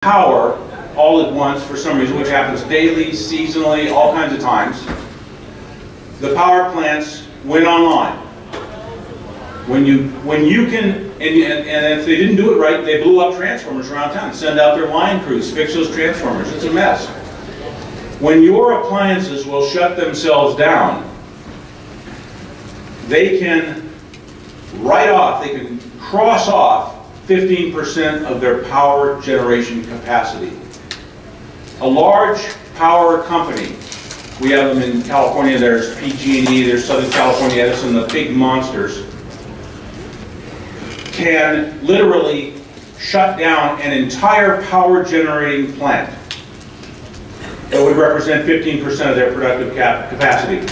power all at once for some reason, which happens daily, seasonally, all kinds of times, the power plants went online. When you can, and if they didn't do it right, they blew up transformers around town, send out their line crews, fix those transformers. It's a mess. When your appliances will shut themselves down, they can write off, they can cross off 15% of their power generation capacity. A large power company, we have them in California, there's PG&E, there's Southern California Edison, the big monsters, can literally shut down an entire power generating plant that would represent 15% of their productive capacity.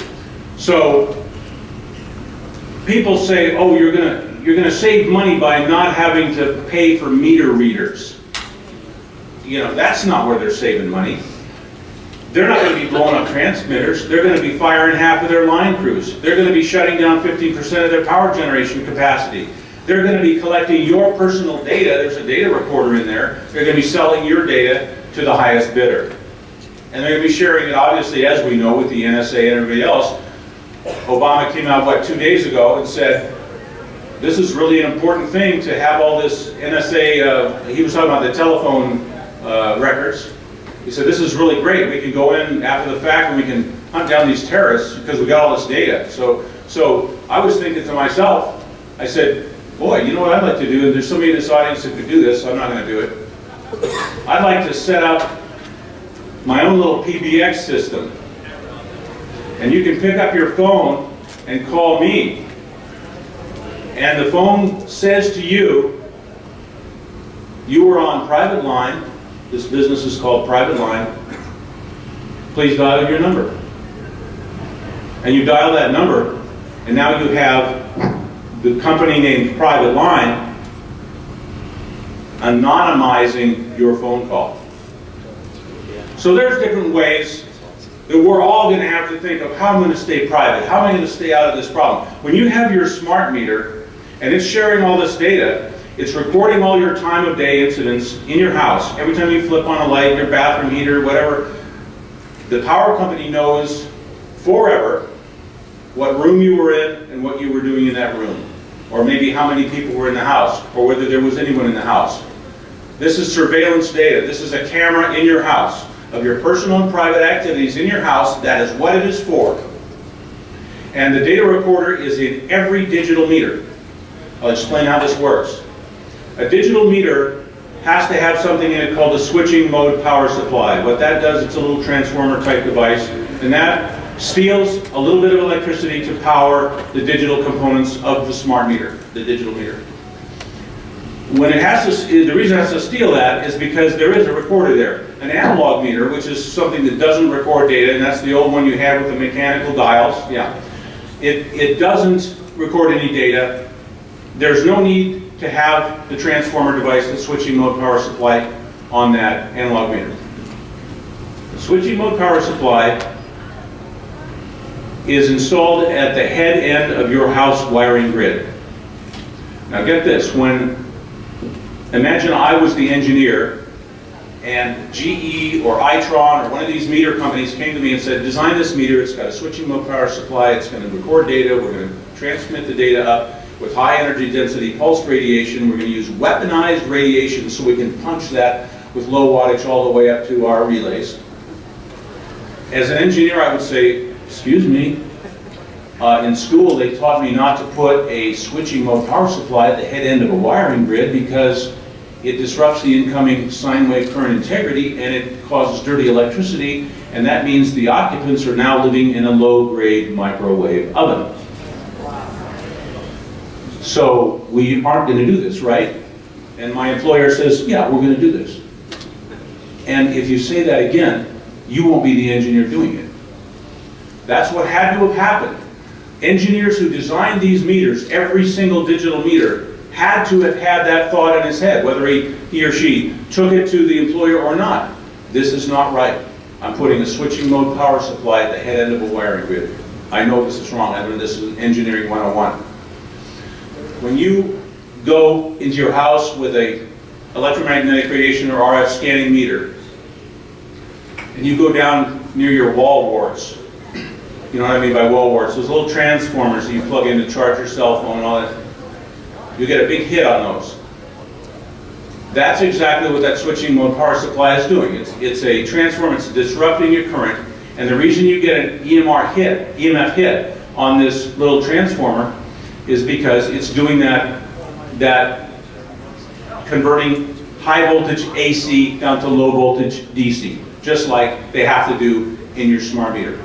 So people say, oh, you're gonna save money by not having to pay for meter readers. You know, that's not where they're saving money. They're not going to be blowing up transmitters. They're going to be firing half of their line crews. They're going to be shutting down 15% of their power generation capacity. They're going to be collecting your personal data. There's a data recorder in there. They're going to be selling your data to the highest bidder. And they're going to be sharing it, obviously, as we know, with the NSA and everybody else. Obama came out, 2 days ago and said, this is really an important thing to have all this NSA, he was talking about the telephone records. He said, this is really great. We can go in after the fact and we can hunt down these terrorists because we got all this data. So I was thinking to myself, I said, boy, you know what I'd like to do, and there's somebody in this audience that could do this, so I'm not going to do it. I'd like to set up my own little PBX system. And you can pick up your phone and call me. And the phone says to you, you are on private line. This business is called private line. Please dial your number. And you dial that number, and now you have the company named Private Line anonymizing your phone call. So there's different ways that we're all going to have to think of how I'm going to stay private, how am I going to stay out of this problem. When you have your smart meter, and it's sharing all this data, it's recording all your time of day incidents in your house. Every time you flip on a light, your bathroom heater, whatever, the power company knows forever what room you were in and what you were doing in that room. Or maybe how many people were in the house, or whether there was anyone in the house. This is surveillance data. This is a camera in your house of your personal and private activities in your house. That is what it is for. And the data recorder is in every digital meter. I'll explain how this works. A digital meter has to have something in it called a switching mode power supply. What that does, it's a little transformer type device, and that steals a little bit of electricity to power the digital components of the smart meter, the digital meter. When it has to, the reason it has to steal that is because there is a recorder there. An analog meter, which is something that doesn't record data, and that's the old one you had with the mechanical dials, yeah. It doesn't record any data. There's no need to have the transformer device, the switching mode power supply, on that analog meter. The switching mode power supply is installed at the head end of your house wiring grid. Now get this, imagine I was the engineer and GE or Itron or one of these meter companies came to me and said, design this meter, it's got a switching mode power supply, it's going to record data, we're going to transmit the data up with high energy density pulsed radiation, we're going to use weaponized radiation so we can punch that with low wattage all the way up to our relays. As an engineer, I would say, excuse me, in school they taught me not to put a switching mode power supply at the head end of a wiring grid because it disrupts the incoming sine wave current integrity and it causes dirty electricity, and that means the occupants are now living in a low-grade microwave oven. So we aren't going to do this, right? And my employer says, yeah, we're going to do this. And if you say that again, you won't be the engineer doing it. That's what had to have happened. Engineers who designed these meters, every single digital meter, had to have had that thought in his head, whether he or she took it to the employer or not. This is not right. I'm putting a switching mode power supply at the head end of a wiring grid. I know this is wrong. I mean, this is engineering 101. When you go into your house with a electromagnetic radiation or RF scanning meter, and you go down near your wall warts, you know what I mean by wall warts, those little transformers that you plug in to charge your cell phone and all that, you get a big hit on those. That's exactly what that switching mode power supply is doing. It's a transformer, it's disrupting your current, and the reason you get an EMF hit on this little transformer is because it's doing that converting high voltage AC down to low voltage DC, just like they have to do in your smart meter.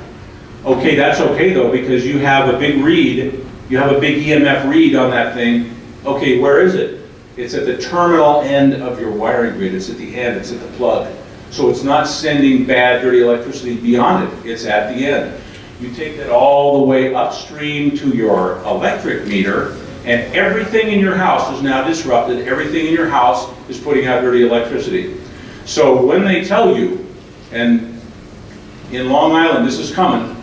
Okay, that's okay though, because you have a big read, you have a big EMF read on that thing. Okay, where is it? It's at the terminal end of your wiring grid. It's at the end, it's at the plug. So it's not sending bad, dirty electricity beyond it. It's at the end. You take that all the way upstream to your electric meter, and everything in your house is now disrupted. Everything in your house is putting out dirty electricity. So when they tell you, and in Long Island this is coming,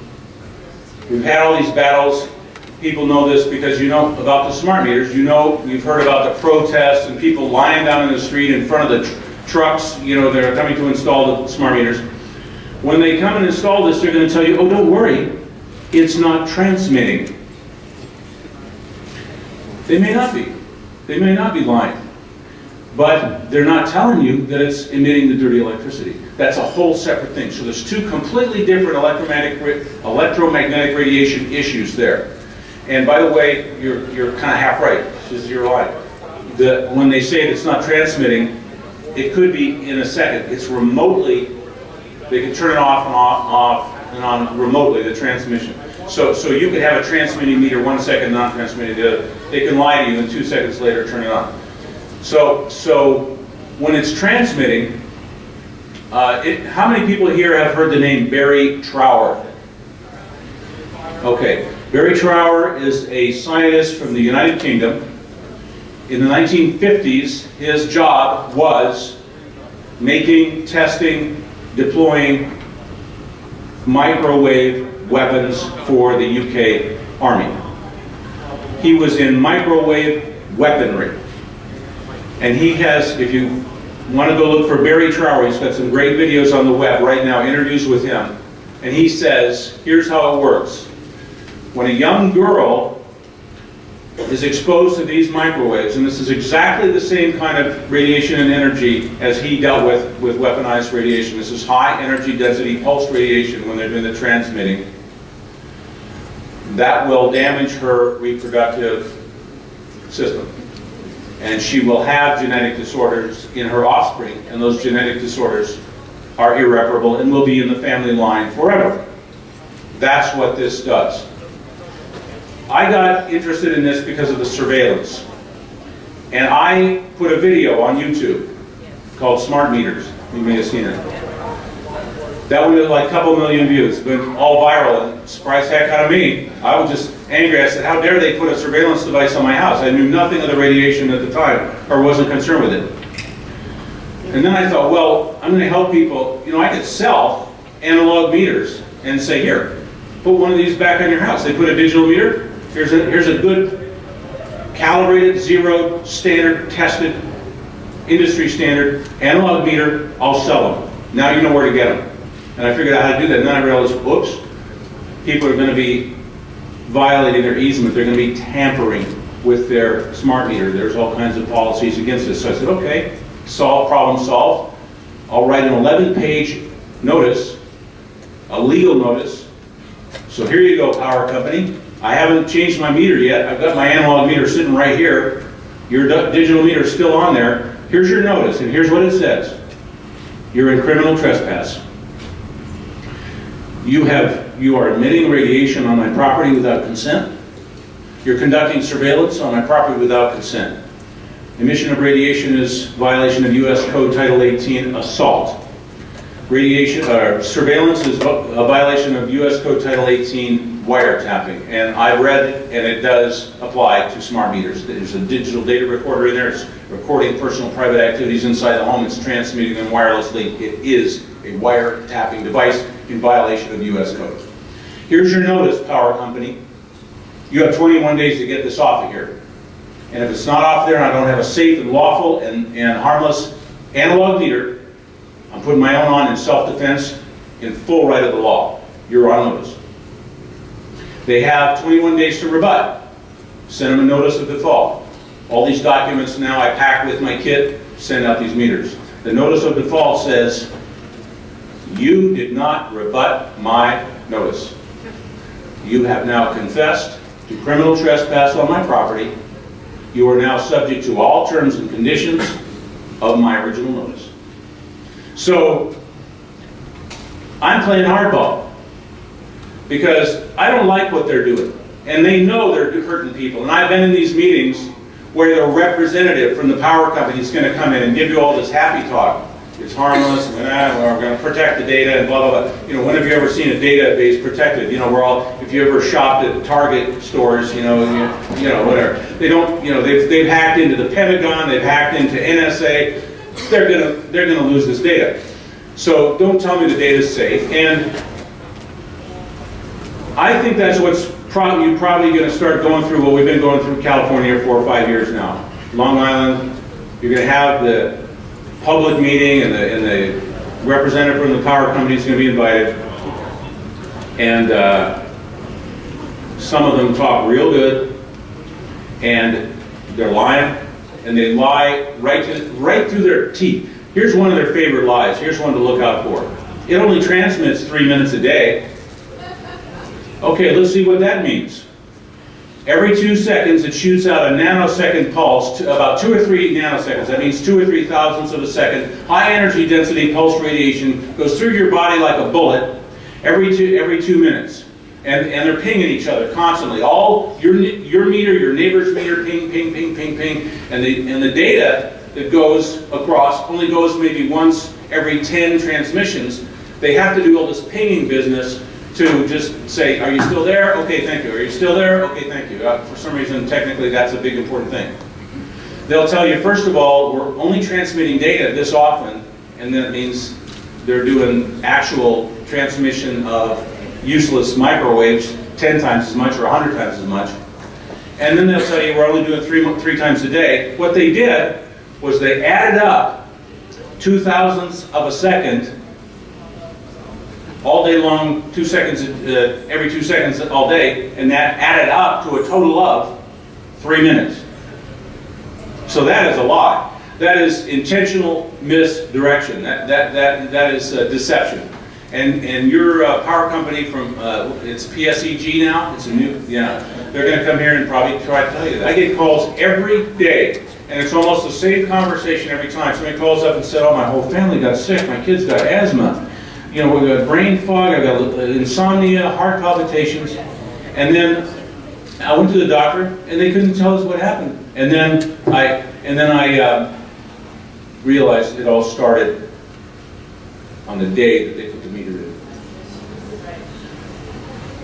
we've had all these battles. People know this because you know about the smart meters. You know, you've heard about the protests and people lying down in the street in front of the trucks, you know, they're coming to install the smart meters. When they come and install this, they're going to tell you, oh, don't worry, it's not transmitting. They may not be. They may not be lying. But they're not telling you that it's emitting the dirty electricity. That's a whole separate thing. So there's two completely different electromagnetic radiation issues there. And by the way, you're kind of half right. This is your line. When they say it's not transmitting, it could be in a second. It's remotely, they can turn it off and on remotely, the transmission. So you could have a transmitting meter 1 second, non-transmitting the other. They can lie to you and 2 seconds later turn it on. So when it's transmitting, how many people here have heard the name Barry Trower? Okay, Barry Trower is a scientist from the United Kingdom. In the 1950s, his job was making, testing, deploying microwave weapons for the UK Army. He was in microwave weaponry. And he has, if you want to go look for Barry Trower, he's got some great videos on the web right now, interviews with him. And he says, here's how it works. When a young girl is exposed to these microwaves, and this is exactly the same kind of radiation and energy as he dealt with weaponized radiation. This is high energy density pulse radiation when they're doing the transmitting. That will damage her reproductive system. And she will have genetic disorders in her offspring, and those genetic disorders are irreparable and will be in the family line forever. That's what this does. I got interested in this because of the surveillance. And I put a video on YouTube called Smart Meters. You may have seen it. That one did like a couple million views, but all viral, and surprised the heck out of me. I was just angry. I said, how dare they put a surveillance device on my house? I knew nothing of the radiation at the time, or wasn't concerned with it. And then I thought, well, I'm going to help people. You know, I could sell analog meters and say, here, put one of these back on your house. They put a digital meter. Here's a good calibrated, zeroed, standard, tested, industry standard analog meter. I'll sell them. Now you know where to get them. And I figured out how to do that. And then I realized, whoops, people are going to be violating their easement. They're going to be tampering with their smart meter. There's all kinds of policies against this. So I said, okay, problem solved. I'll write an 11-page notice, a legal notice. So here you go, power company. I haven't changed my meter yet. I've got my analog meter sitting right here. Your digital meter is still on there. Here's your notice, and here's what it says. You're in criminal trespass. You are emitting radiation on my property without consent. You're conducting surveillance on my property without consent. Emission of radiation is violation of U.S. Code Title 18, assault. Surveillance is a violation of U.S. Code Title 18, wiretapping. And I've read it, and it does apply to smart meters. There's a digital data recorder in there. It's recording personal private activities inside the home. It's transmitting them wirelessly. It is a wiretapping device in violation of U.S. Code. Here's your notice, power company. You have 21 days to get this off of here. And if it's not off there and I don't have a safe and lawful and harmless analog meter, I'm putting my own on in self-defense in full right of the law. You're on notice. They have 21 days to rebut. Send them a notice of default. All these documents now I pack with my kit, send out these meters. The notice of default says, you did not rebut my notice. You have now confessed to criminal trespass on my property. You are now subject to all terms and conditions of my original notice. So, I'm playing hardball because I don't like what they're doing. And they know they're hurting people. And I've been in these meetings where the representative from the power company is going to come in and give you all this happy talk. It's harmless, and we're going to protect the data, and blah, blah, blah. You know, when have you ever seen a database protected? You know, we're all, if you ever shopped at Target stores, you know, whatever. They don't, you know, they've hacked into the Pentagon, they've hacked into NSA. They're gonna lose this data. So don't tell me the data's safe. And I think that's what's you're probably going to start going through what we've been going through in California for 4 or 5 years now. Long Island, you're going to have the public meeting, and the representative from the power company is going to be invited. And some of them talk real good, and they're lying, and they lie right through their teeth. Here's one of their favorite lies. Here's one to look out for. It only transmits 3 minutes a day. Okay, let's see what that means. Every 2 seconds, it shoots out a nanosecond pulse, to about 2 or 3 nanoseconds. That means 2 or 3 thousandths of a second. High energy density pulse radiation goes through your body like a bullet every 2 minutes. And they're pinging each other constantly. All your meter, your neighbor's meter, ping, ping, ping, ping, ping. And the data that goes across only goes maybe once every 10 transmissions. They have to do all this pinging business to just say, are you still there? Okay, thank you. Are you still there? Okay, thank you. For some reason, technically, that's a big important thing. They'll tell you, first of all, we're only transmitting data this often, and that means they're doing actual transmission of useless microwaves 10 times as much or 100 times as much. And then they'll tell you we're only doing three times a day. What they did was they added up 2 thousandths of a second all day long, 2 seconds, every 2 seconds all day, and that added up to a total of 3 minutes. So that is a lie. That is intentional misdirection. That is deception. And your power company from, it's PSEG now, it's a new, yeah, they're going to come here and probably try to tell you that. I get calls every day, and it's almost the same conversation every time. Somebody calls up and said, oh, my whole family got sick, my kids got asthma. You know, we got brain fog, I got insomnia, heart palpitations, and then I went to the doctor, and they couldn't tell us what happened. And then I realized it all started on the day that they put the meter in.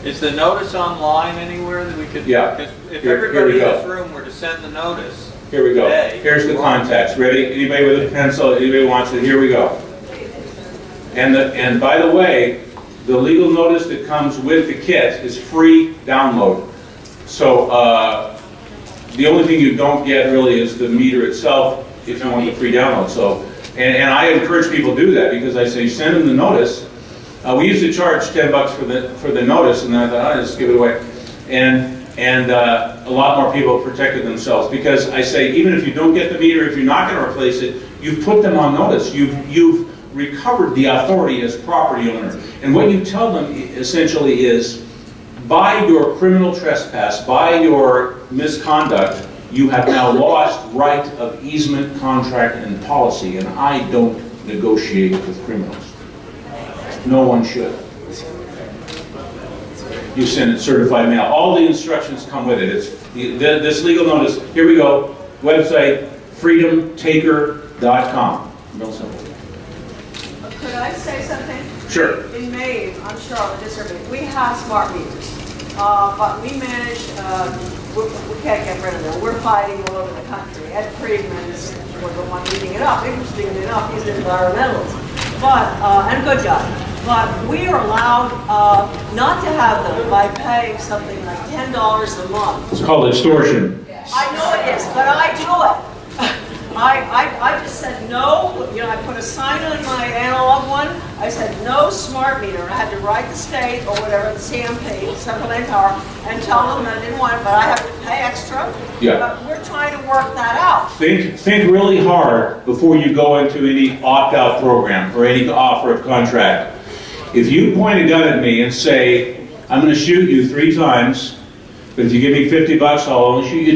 Is the notice online anywhere that we could? Yeah. If everybody in this room were to send the notice. Here we go. Today, here's the contacts. Ready? Anybody with a pencil? Anybody wants it? Here we go. And by the way, the legal notice that comes with the kit is free download. So the only thing you don't get really is the meter itself if you want the free download. So, and I encourage people to do that because I say send them the notice. We used to charge $10 for the notice, and then I thought I'll just give it away. And a lot more people protected themselves because I say even if you don't get the meter, if you're not going to replace it, you've put them on notice. You've recovered the authority as property owner. And what you tell them essentially is, by your criminal trespass, by your misconduct, you have now lost right of easement, contract, and policy, and I don't negotiate with criminals. No one should. You send it certified mail. All the instructions come with it. It's this legal notice. Here we go. Website, freedomtaker.com. Real simple. Could I say something? Sure. In Maine, on Charlotte, we have smart meters, but we managed, we can't get rid of them. We're fighting all over the country. Ed Friedman is the one leading it up. Interestingly enough, he's an environmentalist, and a good guy. But we are allowed not to have them by paying something like $10 a month. It's called extortion. I know it is, but I do it. I just said no, you know, I put a sign on my analog one, I said no smart meter. I had to write the state or whatever, the CMP, Central Maine Power, and tell them I didn't want it, but I have to pay extra. Yeah. But we're trying to work that out. Think really hard before you go into any opt-out program or any offer of contract. If you point a gun at me and say, I'm going to shoot you 3 times, but if you give me $50, I'll only shoot you